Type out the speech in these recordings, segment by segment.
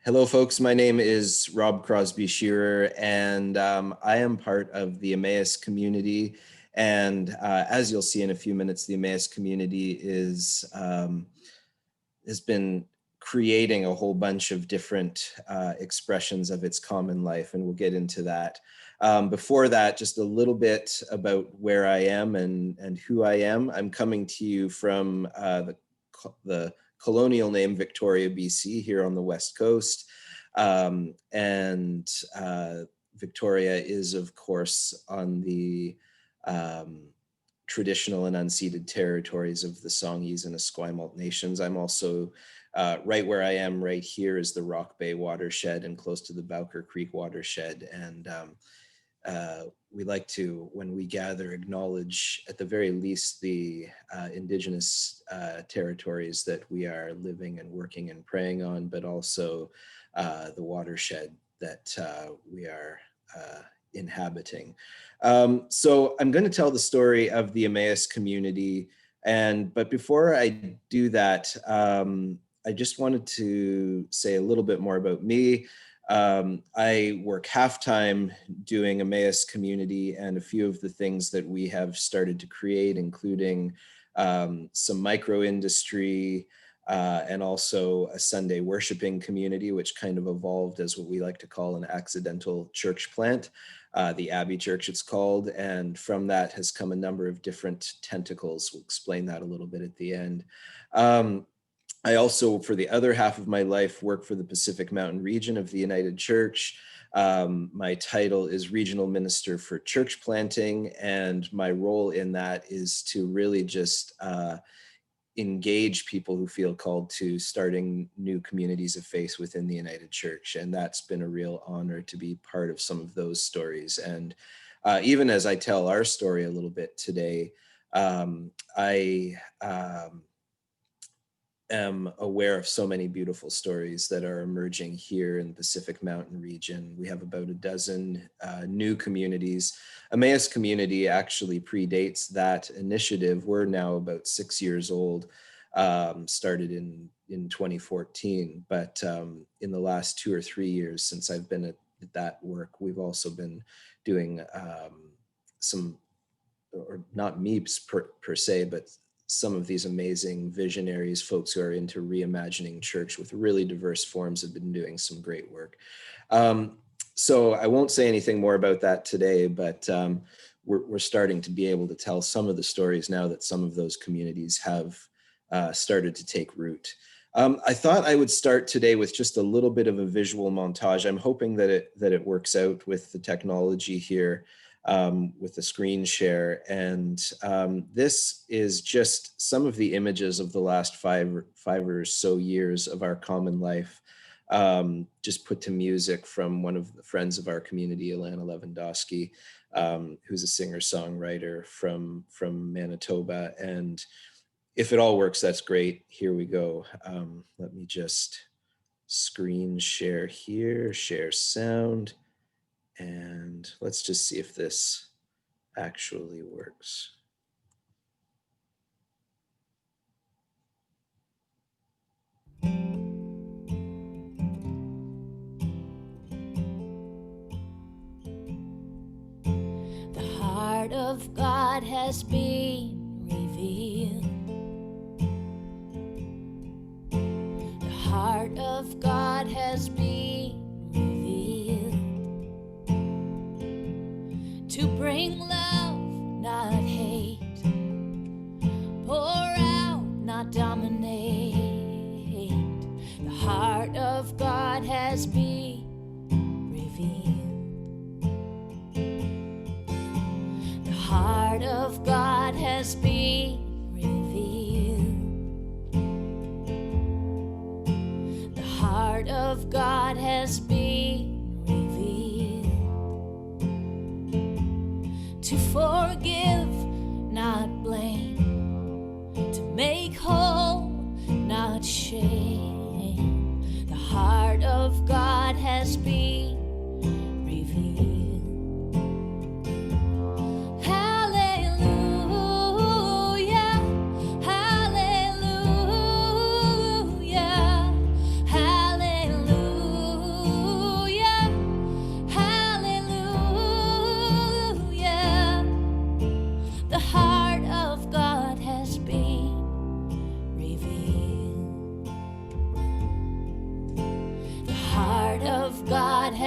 Hello, folks. My name is Rob Crosby-Shearer, and I am part of the Emmaus community. And as you'll see in a few minutes, the Emmaus community has been creating a whole bunch of different expressions of its common life, and we'll get into that. Before that, just a little bit about where I am and who I am. I'm coming to you from the colonial name Victoria, BC, here on the West Coast. Victoria is, of course, on the traditional and unceded territories of the Songhees and Esquimalt nations. I'm also right where I am right here is the Rock Bay watershed and close to the Bowker Creek watershed. And we like to, when we gather, acknowledge at the very least the Indigenous territories that we are living and working and praying on, but also the watershed that we are inhabiting. So I'm going to tell the story of the Emmaus community. But before I do that, I just wanted to say a little bit more about me. I work half-time doing Emmaus community and a few of the things that we have started to create, including some micro industry and also a Sunday worshiping community, which kind of evolved as what we like to call an accidental church plant, the Abbey Church it's called. And from that has come a number of different tentacles. We'll explain that a little bit at the end. I also, for the other half of my life, work for the Pacific Mountain region of the United Church. My title is Regional Minister for Church Planting, and my role in that is to really just engage people who feel called to starting new communities of faith within the United Church. And that's been a real honor to be part of some of those stories. And even as I tell our story a little bit today, I am aware of so many beautiful stories that are emerging here in the Pacific Mountain region. We have about a dozen new communities. Emmaus community actually predates that initiative. We're now about 6 years old, started in 2014. But in the last 2 or 3 years since I've been at that work, we've also been doing some, or not me per se, but some of these amazing visionaries, folks who are into reimagining church with really diverse forms, have been doing some great work. So I won't say anything more about that today, but we're starting to be able to tell some of the stories now that some of those communities have started to take root. I thought I would start today with just a little bit of a visual montage. I'm hoping that it works out with the technology here. With the screen share. And this is just some of the images of the last five or so years of our common life, just put to music from one of the friends of our community, Alana Lewandowski, who's a singer-songwriter from Manitoba. And if it all works, that's great. Here we go. Let me just screen share here, share sound. And let's just see if this actually works. The heart of God has been revealed. The heart of God has been to bring love, not hate, pour out, not dominate. The heart of God has been revealed. The heart of God has been revealed. The heart of God has been to forgive, not blame, to make whole, not shame. The heart of God has been revealed. Hallelujah, hallelujah, hallelujah.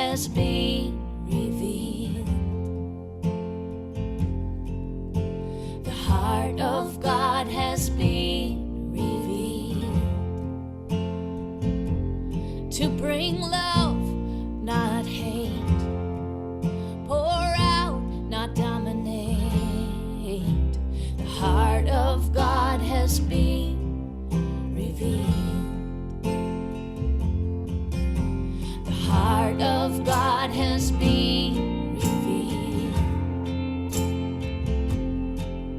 has been revealed. The heart of God has been revealed to bring love, not hate, pour out, not dominate. The heart of God has been revealed. The heart of God has been revealed.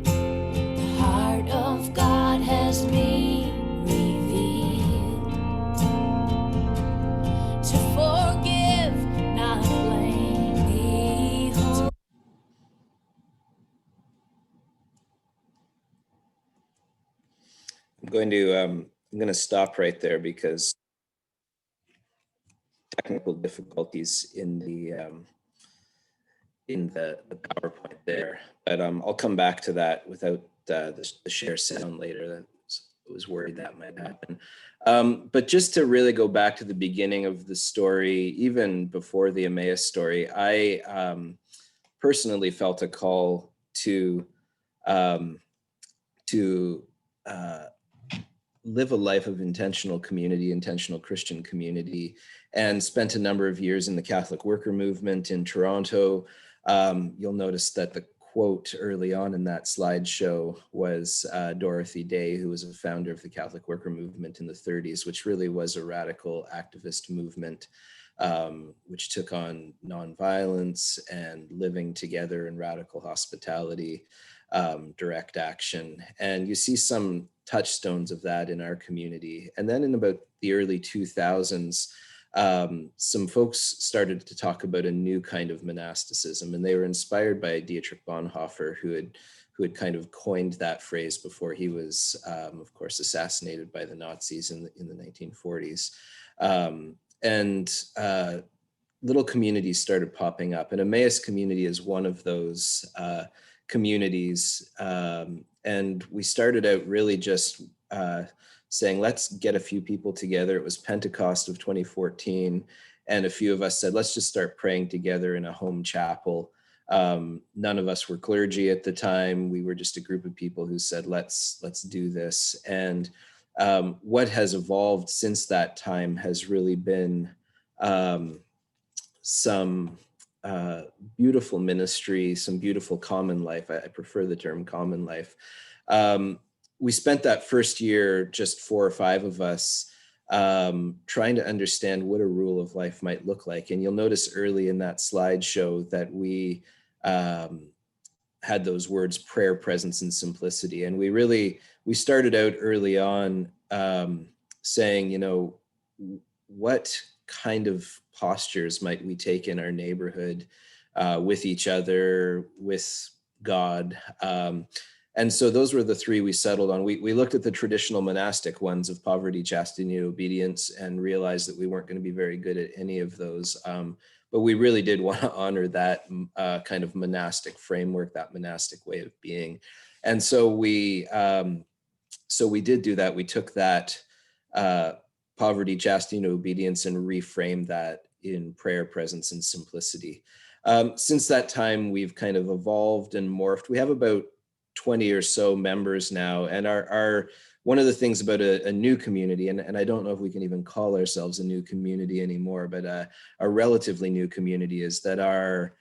The heart of God has been revealed to forgive, not blame. Behold. I'm going to stop right there because technical difficulties in the PowerPoint there. But I'll come back to that without the share sound later. I was worried that might happen. But just to really go back to the beginning of the story, even before the Emmaus story, I personally felt a call to live a life of intentional community, intentional Christian community, and spent a number of years in the Catholic worker movement in Toronto. You'll notice that the quote early on in that slideshow was Dorothy Day, who was a founder of the Catholic worker movement in the 30s, which really was a radical activist movement, which took on nonviolence and living together in radical hospitality, direct action. And you see some touchstones of that in our community. And then in about the early 2000s, some folks started to talk about a new kind of monasticism, and they were inspired by Dietrich Bonhoeffer, who had kind of coined that phrase before he was, of course, assassinated by the Nazis in the 1940s. Little communities started popping up, and Emmaus community is one of those communities. And we started out really just saying, let's get a few people together. It was Pentecost of 2014. And a few of us said, let's just start praying together in a home chapel. None of us were clergy at the time. We were just a group of people who said, let's do this. And what has evolved since that time has really been some beautiful ministry, some beautiful common life. I prefer the term common life. We spent that first year, just 4 or 5 of us, trying to understand what a rule of life might look like. And you'll notice early in that slideshow that we had those words, prayer, presence, and simplicity. And we started out early on saying, what kind of postures might we take in our neighborhood with each other, with God? And so those were the 3 we settled on. We looked at the traditional monastic ones of poverty, chastity, and obedience, and realized that we weren't going to be very good at any of those. But we really did want to honor that kind of monastic framework, that monastic way of being. And so we did do that. We took that poverty, chastity, and obedience and reframed that in prayer, presence, and simplicity. Since that time, we've kind of evolved and morphed. We have about 20 or so members now. And our one of the things about a new community, and I don't know if we can even call ourselves a new community anymore, but a relatively new community, is that our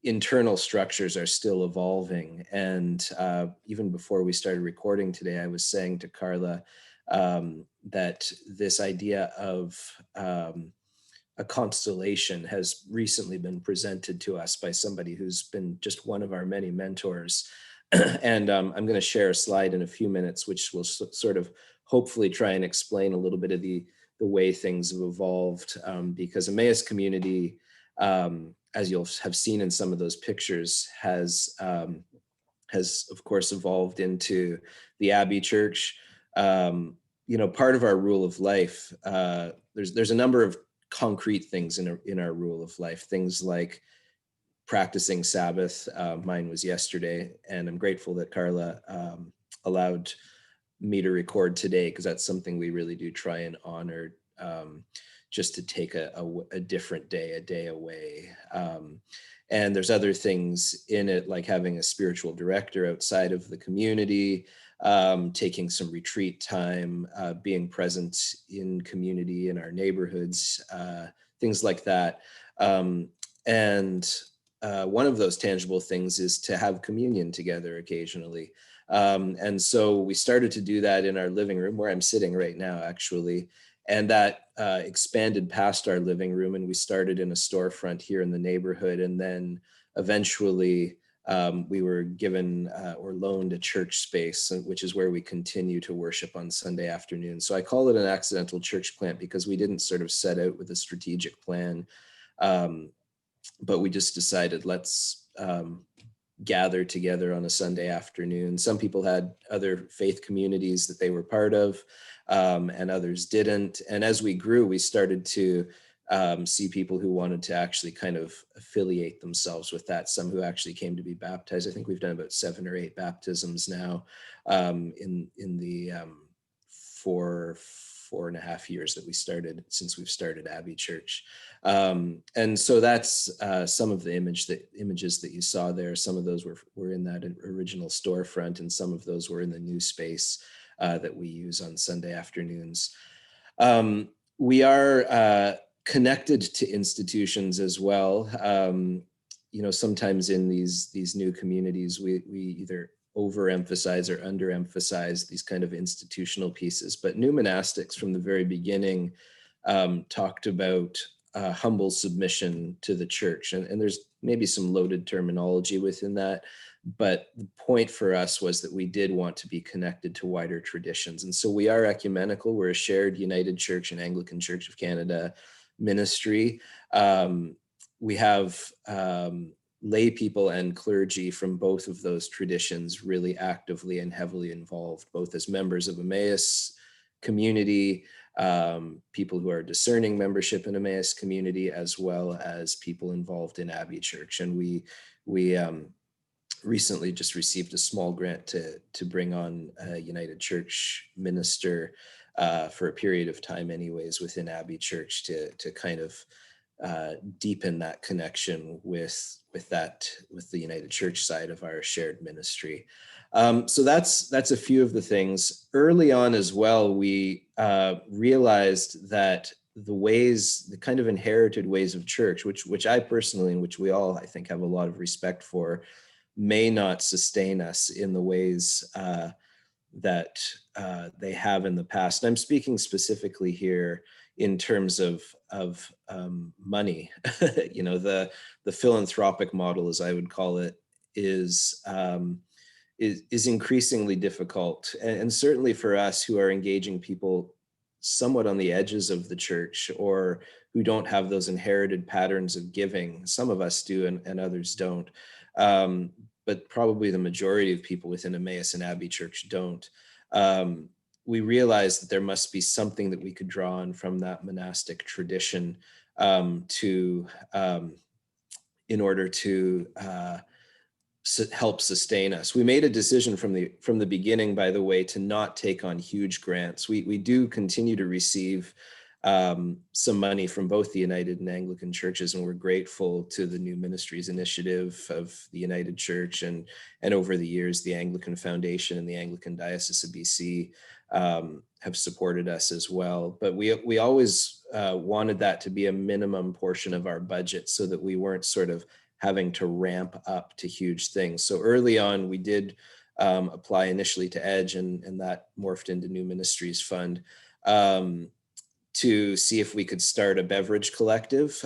internal structures are still evolving. And even before we started recording today, I was saying to Carla that this idea of a constellation has recently been presented to us by somebody who's been just one of our many mentors. And I'm going to share a slide in a few minutes, which will sort of hopefully try and explain a little bit of the way things have evolved, because Emmaus community, as you'll have seen in some of those pictures, has of course evolved into the Abbey Church. Part of our rule of life, there's a number of concrete things in our rule of life, things like practicing Sabbath. Mine was yesterday, and I'm grateful that Carla allowed me to record today, because that's something we really do try and honor. just to take a different day, a day away. And there's other things in it, like having a spiritual director outside of the community, taking some retreat time, being present in community in our neighborhoods, things like that. And one of those tangible things is to have communion together occasionally. And so we started to do that in our living room where I'm sitting right now, actually. And that expanded past our living room, and we started in a storefront here in the neighborhood. And then eventually we were given or loaned a church space, which is where we continue to worship on Sunday afternoon. So I call it an accidental church plant because we didn't sort of set out with a strategic plan, but we just decided, let's gather together on a Sunday afternoon. Some people had other faith communities that they were part of, and others didn't. And as we grew, we started to see people who wanted to actually kind of affiliate themselves with that. Some who actually came to be baptized. I think we've done about 7 or 8 baptisms now in the 4.5 years that since we've started Abbey Church. And so that's some of the images that you saw there. Some of those were in that original storefront, and some of those were in the new space that we use on Sunday afternoons. We are connected to institutions as well. Sometimes in these new communities, we either overemphasize or underemphasize these kind of institutional pieces. But new monastics from the very beginning talked about humble submission to the church. And there's maybe some loaded terminology within that. But the point for us was that we did want to be connected to wider traditions. And so we are ecumenical. We're a shared United Church and Anglican Church of Canada ministry. We have lay people and clergy from both of those traditions really actively and heavily involved, both as members of Emmaus community, people who are discerning membership in Emmaus community, as well as people involved in Abbey Church. And we recently just received a small grant to bring on a United Church minister for a period of time anyways within Abbey Church to kind of deepen that connection with the United Church side of our shared ministry. So that's a few of the things. Early on as well, we realized that the kind of inherited ways of church, which I personally, and which we all, I think, have a lot of respect for, may not sustain us in the ways that they have in the past. And I'm speaking specifically here in terms of money. The philanthropic model, as I would call it, is increasingly difficult, and certainly for us who are engaging people somewhat on the edges of the church, or who don't have those inherited patterns of giving. Some of us do, and others don't. But probably the majority of people within Emmaus and Abbey Church don't. We realized that there must be something that we could draw on from that monastic tradition in order to help sustain us. We made a decision from the beginning, by the way, to not take on huge grants. We do continue to receive some money from both the United and Anglican churches, and we're grateful to the New Ministries Initiative of the United Church, and over the years, the Anglican Foundation and the Anglican Diocese of BC have supported us as well. But we always wanted that to be a minimum portion of our budget, so that we weren't sort of having to ramp up to huge things. So early on, we did apply initially to EDGEy, and that morphed into New Ministries Fund, to see if we could start a beverage collective.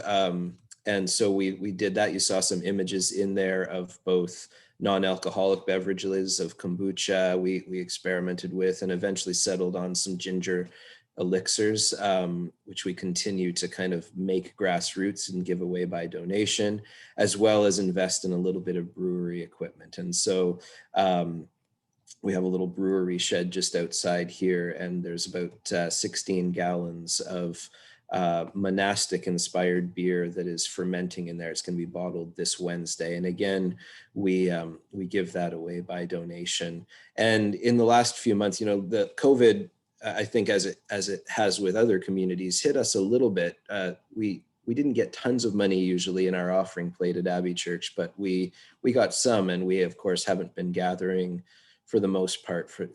And so we did that. You saw some images in there of both non-alcoholic beverages, of kombucha we experimented with, and eventually settled on some ginger elixirs, which we continue to kind of make grassroots and give away by donation, as well as invest in a little bit of brewery equipment. And so we have a little brewery shed just outside here, and there's about 16 gallons of monastic inspired beer that is fermenting in there. It's going to be bottled this Wednesday. And again, we give that away by donation. And in the last few months, the COVID I think as it has with other communities, hit us a little bit. We didn't get tons of money usually in our offering plate at Abbey Church, but we got some, and we of course haven't been gathering for the most part for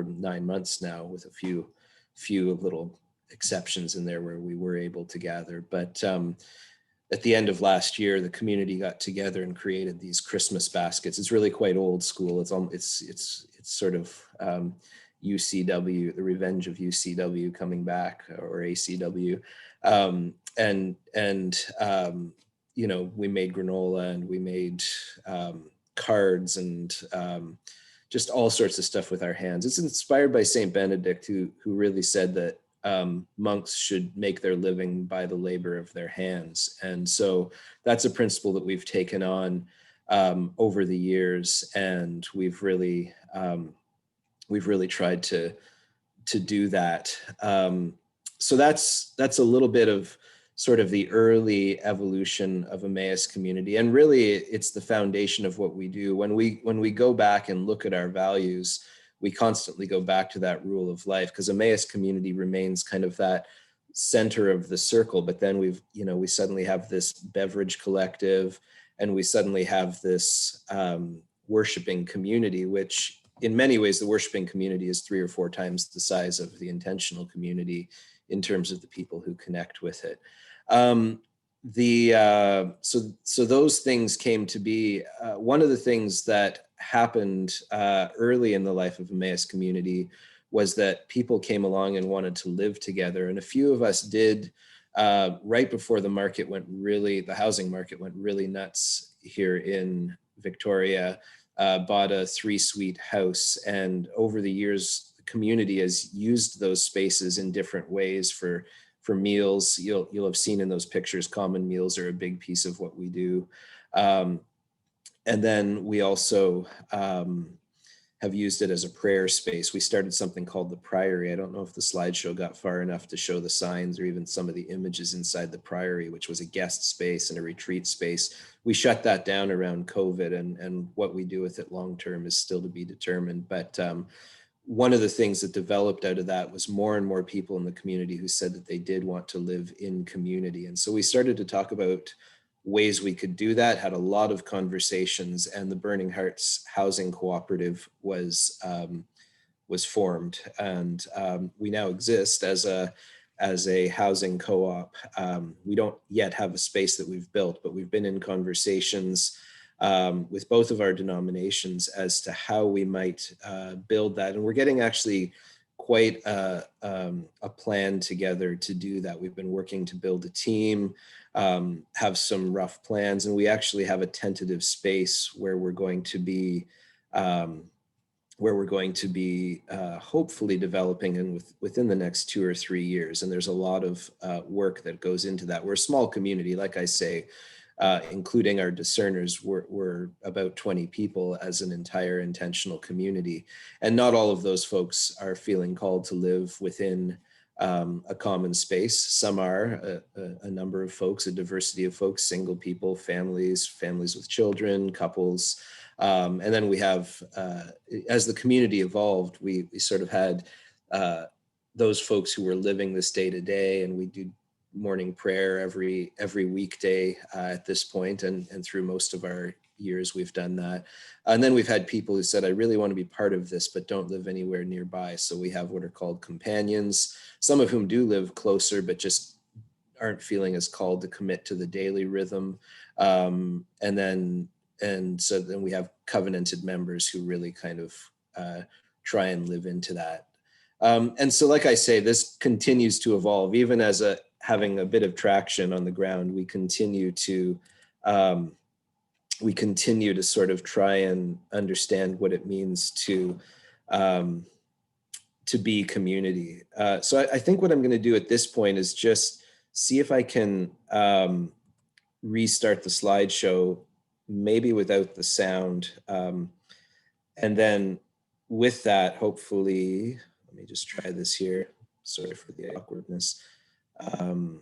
9 months now, with a few little exceptions in there where we were able to gather. But at the end of last year, the community got together and created these Christmas baskets. It's really quite old school. It's sort of UCW, the revenge of UCW coming back, or ACW. And you know, we made granola, and we made cards, and just all sorts of stuff with our hands. It's inspired by Saint Benedict, who really said that monks should make their living by the labor of their hands. And so that's a principle that we've taken on over the years, and we've really tried to do that. So that's a little bit of sort of the early evolution of Emmaus community, and really it's the foundation of what we do. When we go back and look at our values, we constantly go back to that rule of life, because Emmaus community remains kind of that center of the circle. But then we suddenly have this beverage collective, and we suddenly have this worshiping community, which in many ways the worshiping community is 3 or 4 times the size of the intentional community in terms of the people who connect with it. So those things came to be. One of the things that happened early in the life of Emmaus community was that people came along and wanted to live together, and a few of us did right before the housing market went really nuts here in Victoria. Bought a 3-suite house, and over the years the community has used those spaces in different ways for meals. You'll have seen in those pictures, common meals are a big piece of what we do. And then we also have used it as a prayer space. We started something called the Priory. I don't know if the slideshow got far enough to show the signs or even some of the images inside the Priory, which was a guest space and a retreat space. We shut that down around COVID, and what we do with it long term is still to be determined. But one of the things that developed out of that was more and more people in the community who said that they did want to live in community. And so we started to talk about ways we could do that, had a lot of conversations, and the Burning Hearts Housing Cooperative was formed. And we now exist as a housing co-op. We don't yet have a space that we've built, but we've been in conversations with both of our denominations as to how we might build that. And we're getting actually quite a plan together to do that. We've been working to build a team, have some rough plans, and we actually have a tentative space where we're going to be hopefully developing in within the next 2 or 3 years. And there's a lot of work that goes into that. We're a small community, like I say, including our discerners, we're about 20 people as an entire intentional community. And not all of those folks are feeling called to live within a common space. Some are, a number of folks, a diversity of folks, single people, families with children, couples. And then we have, as the community evolved, we sort of had those folks who were living this day to day, and we do morning prayer every weekday at this point, and through most of our years we've done that. And then we've had people who said, I really want to be part of this, but don't live anywhere nearby. So we have what are called companions, some of whom do live closer, but just aren't feeling as called to commit to the daily rhythm. And so then we have covenanted members who really kind of try and live into that. And so, like I say, this continues to evolve. Even as having a bit of traction on the ground, we continue to sort of try and understand what it means to be community. So I think what I'm going to do at this point is just see if I can restart the slideshow, maybe without the sound. And then with that, hopefully, let me just try this here. Sorry for the awkwardness. I'm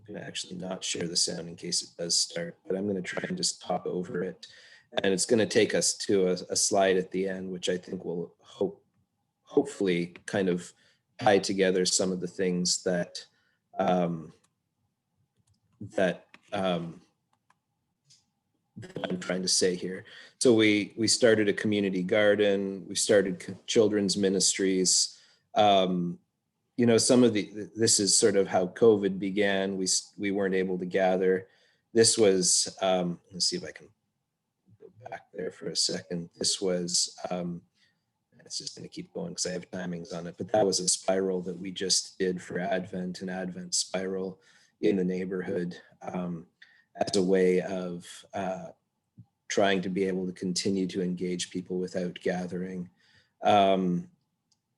going to actually not share the sound in case it does start, but I'm going to try and just talk over it. And it's going to take us to a slide at the end, which I think will hopefully kind of tie together some of the things that um, that I'm trying to say here. So we started a community garden, we started children's ministries. You know, some of this is sort of how COVID began. We weren't able to gather. This was let's see if I can go back there for a second. This was it's just going to keep going because I have timings on it. But that was a spiral that we just did for Advent, an Advent spiral in the neighborhood, as a way of trying to be able to continue to engage people without gathering.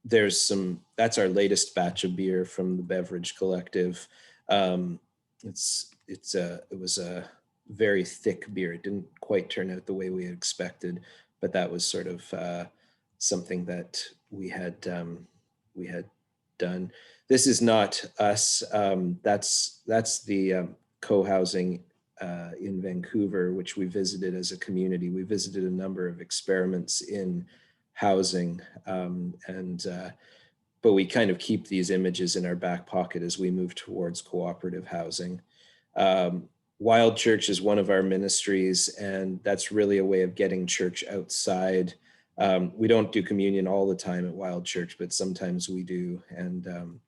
There's some, that's our latest batch of beer from the Beverage Collective. It was a very thick beer. It didn't quite turn out the way we had expected, but that was sort of something that we had done. This is not us. That's the co-housing in Vancouver, which we visited as a community. We visited a number of experiments in housing, but we kind of keep these images in our back pocket as we move towards cooperative housing. Wild Church is one of our ministries, and that's really a way of getting church outside. We don't do communion all the time at Wild Church, but sometimes we do. And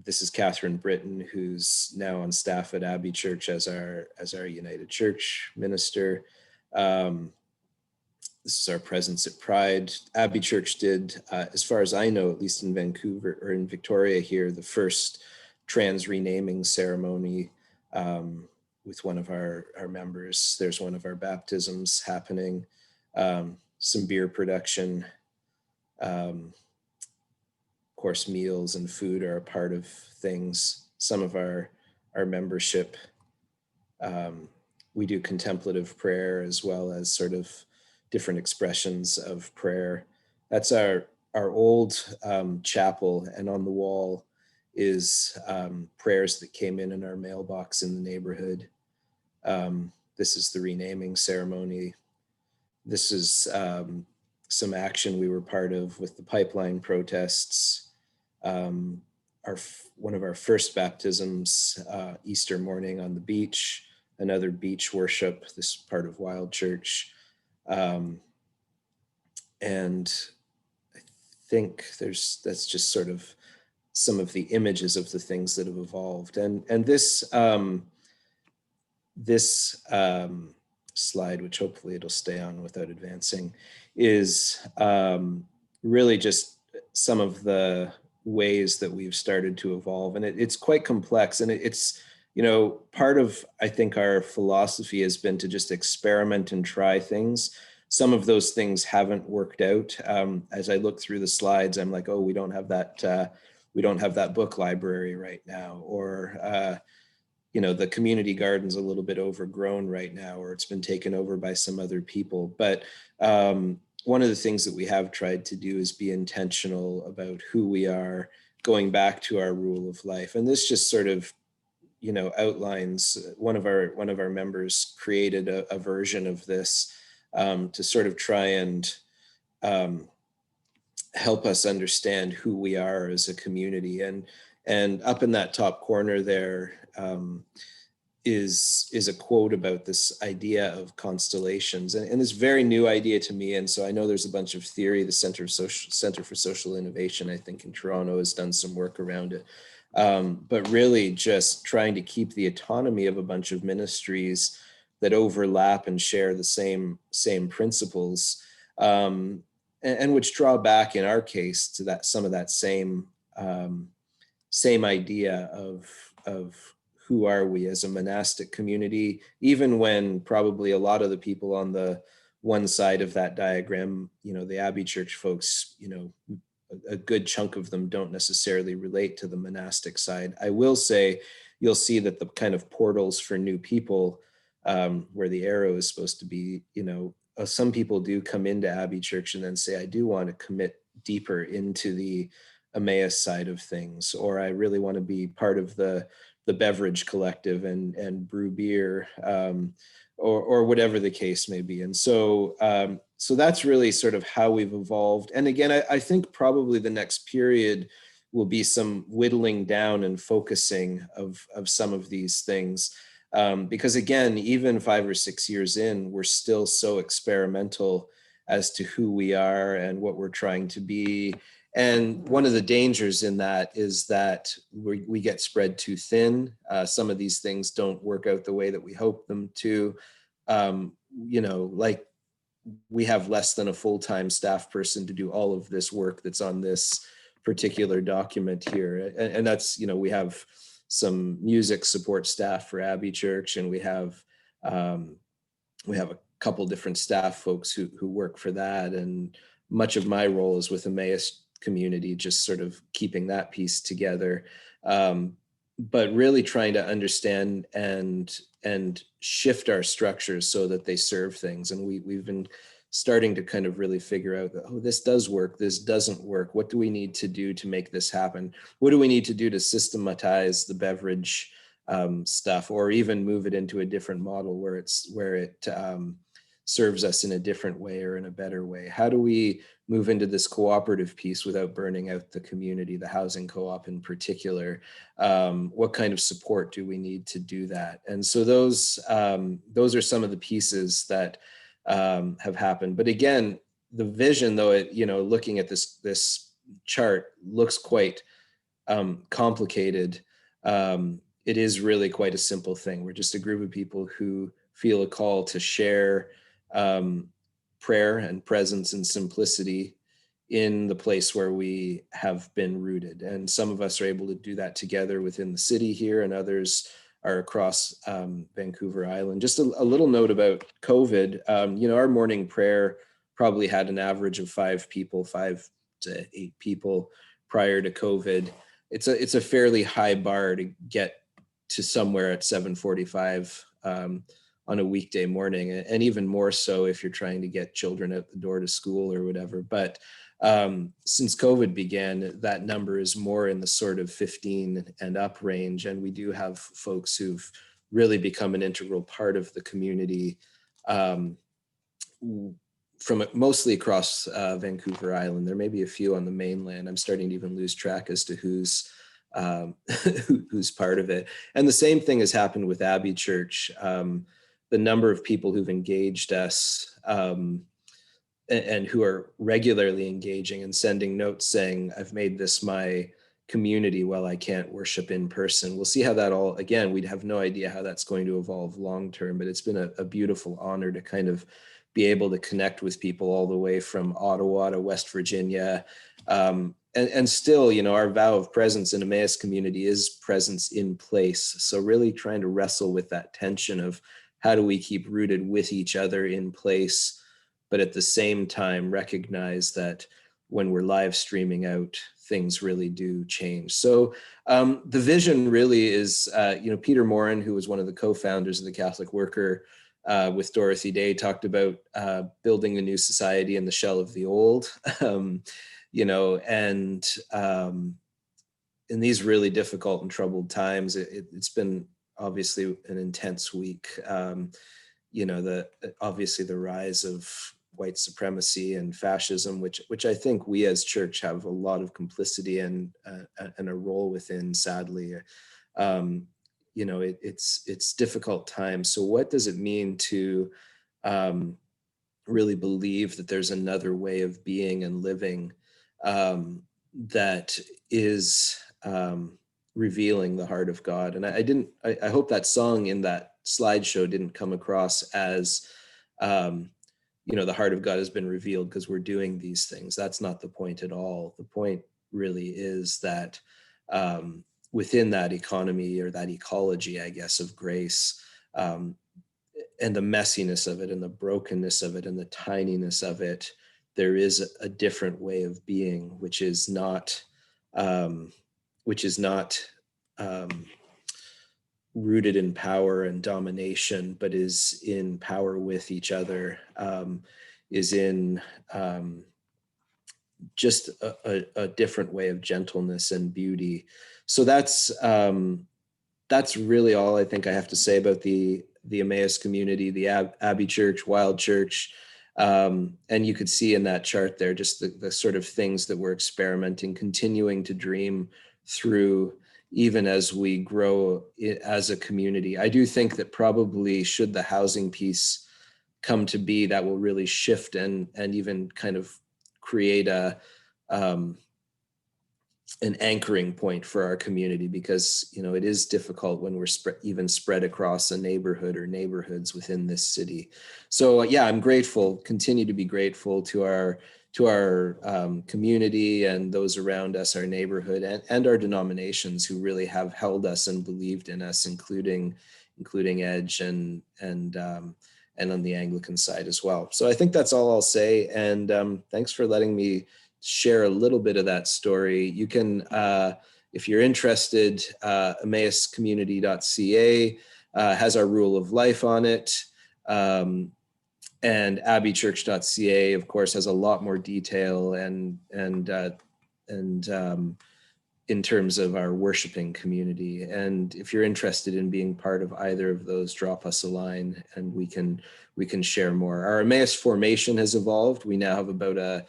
this is Catherine Britton, who's now on staff at Abbey Church as our United Church minister. This is our presence at Pride. Abbey Church did, as far as I know, at least in Vancouver or in Victoria here, the first trans renaming ceremony with one of our members. There's one of our baptisms happening, some beer production. Of course, meals and food are a part of things. Some of our membership, we do contemplative prayer as well as sort of different expressions of prayer. That's our old chapel, and on the wall is prayers that came in our mailbox in the neighborhood. This is the renaming ceremony. This is some action we were part of with the pipeline protests. One of our first baptisms, Easter morning on the beach, another beach worship, this part of Wild Church. And I think that's just sort of some of the images of the things that have evolved. And this slide, which hopefully it'll stay on without advancing, is really just some of the ways that we've started to evolve. And it's quite complex. And it's, you know, part of, I think, our philosophy has been to just experiment and try things. Some of those things haven't worked out. As I look through the slides, I'm like, oh, we don't have that book library right now, or you know, the community garden's a little bit overgrown right now, or it's been taken over by some other people. But one of the things that we have tried to do is be intentional about who we are, going back to our rule of life. And this just sort of, you know, outlines, one of our members created a version of this to sort of try and help us understand who we are as a community. And up in that top corner there is a quote about this idea of constellations, and this very new idea to me. And so I know there's a bunch of theory. The Center for Social Innovation, I think in Toronto, has done some work around it. But really just trying to keep the autonomy of a bunch of ministries that overlap and share the same principles, and which draw back, in our case, to that some of that same idea of who are we as a monastic community, even when probably a lot of the people on the one side of that diagram, you know, the Abbey Church folks, you know, a good chunk of them don't necessarily relate to the monastic side. I will say, you'll see that the kind of portals for new people, where the arrow is supposed to be, you know, some people do come into Abbey Church and then say, I do want to commit deeper into the Emmaus side of things, or I really want to be part of the Beverage Collective and brew beer, or whatever the case may be. And so so that's really sort of how we've evolved. And again, I think probably the next period will be some whittling down and focusing of some of these things. Because again, even 5 or 6 years in, we're still so experimental as to who we are and what we're trying to be. And one of the dangers in that is that we get spread too thin. Some of these things don't work out the way that we hope them to. Like we have less than a full-time staff person to do all of this work that's on this particular document here. And that's, we have some music support staff for Abbey Church, and we have a couple different staff folks who work for that. And much of my role is with Emmaus community, just sort of keeping that piece together. But really trying to understand and shift our structures so that they serve things. And we've been starting to kind of really figure out that, oh, this does work, this doesn't work. What do we need to do to make this happen? What do we need to do to systematize the beverage stuff, or even move it into a different model where it serves us in a different way or in a better way? How do we move into this cooperative piece without burning out the community, the housing co-op in particular? What kind of support do we need to do that? And so those are some of the pieces that have happened. But again, the vision, though, looking at this chart, looks quite complicated. It is really quite a simple thing. We're just a group of people who feel a call to share prayer and presence and simplicity in the place where we have been rooted. And some of us are able to do that together within the city here, and others are across Vancouver Island. Just a little note about COVID. Our morning prayer probably had an average of 5 to 8 people prior to COVID. It's a fairly high bar to get to somewhere at 7:45 on a weekday morning, and even more so if you're trying to get children out the door to school or whatever. But since COVID began, that number is more in the sort of 15 and up range. And we do have folks who've really become an integral part of the community from mostly across Vancouver Island. There may be a few on the mainland. I'm starting to even lose track as to who's part of it. And the same thing has happened with Abbey Church. The number of people who've engaged us and who are regularly engaging and sending notes saying, I've made this my community while I can't worship in person. We'll see how that all, again, we'd have no idea how that's going to evolve long term, but it's been a beautiful honor to kind of be able to connect with people all the way from Ottawa to West Virginia. And still, our vow of presence in Emmaus community is presence in place. So really trying to wrestle with that tension of how do we keep rooted with each other in place, but at the same time recognize that when we're live streaming out, things really do change. So the vision really is, Peter Morin, who was one of the co-founders of the Catholic Worker with Dorothy Day, talked about building a new society in the shell of the old. And in these really difficult and troubled times, it's been obviously an intense week. Obviously the rise of white supremacy and fascism, which I think we as church have a lot of complicity and a role within, sadly. It's difficult times. So what does it mean to really believe that there's another way of being and living that is revealing the heart of God? And I hope that song in that slideshow didn't come across as, the heart of God has been revealed because we're doing these things. That's not the point at all. The point really is that within that economy, or that ecology, I guess, of grace, and the messiness of it and the brokenness of it and the tininess of it, there is a different way of being, which is not rooted in power and domination, but is in power with each other, is in just a different way of gentleness and beauty. So that's really all I think I have to say about the Emmaus community, the Abbey Church, Wild Church. And you could see in that chart there just the sort of things that we're experimenting, continuing to dream through, even as we grow as a community. I do think that probably should the housing piece come to be, that will really shift and even kind of create um, an anchoring point for our community, because it is difficult when we're even spread across a neighborhood or neighborhoods within this city. So yeah, I'm grateful, continue to be grateful to our community and those around us, our neighborhood, and our denominations who really have held us and believed in us, including EDGEy and on the Anglican side as well. So I think that's all I'll say. And thanks for letting me share a little bit of that story. You can, if you're interested, emmauscommunity.ca has our rule of life on it. And abbeychurch.ca, of course, has a lot more detail and in terms of our worshiping community. And if you're interested in being part of either of those, drop us a line and we can share more. Our Emmaus formation has evolved. We now have about a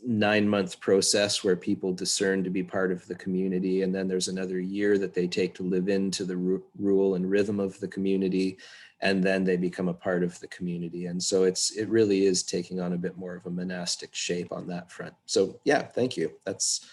9-month process where people discern to be part of the community, and then there's another year that they take to live into the rule and rhythm of the community, and then they become a part of the community. And so it really is taking on a bit more of a monastic shape on that front. So yeah, thank you. That's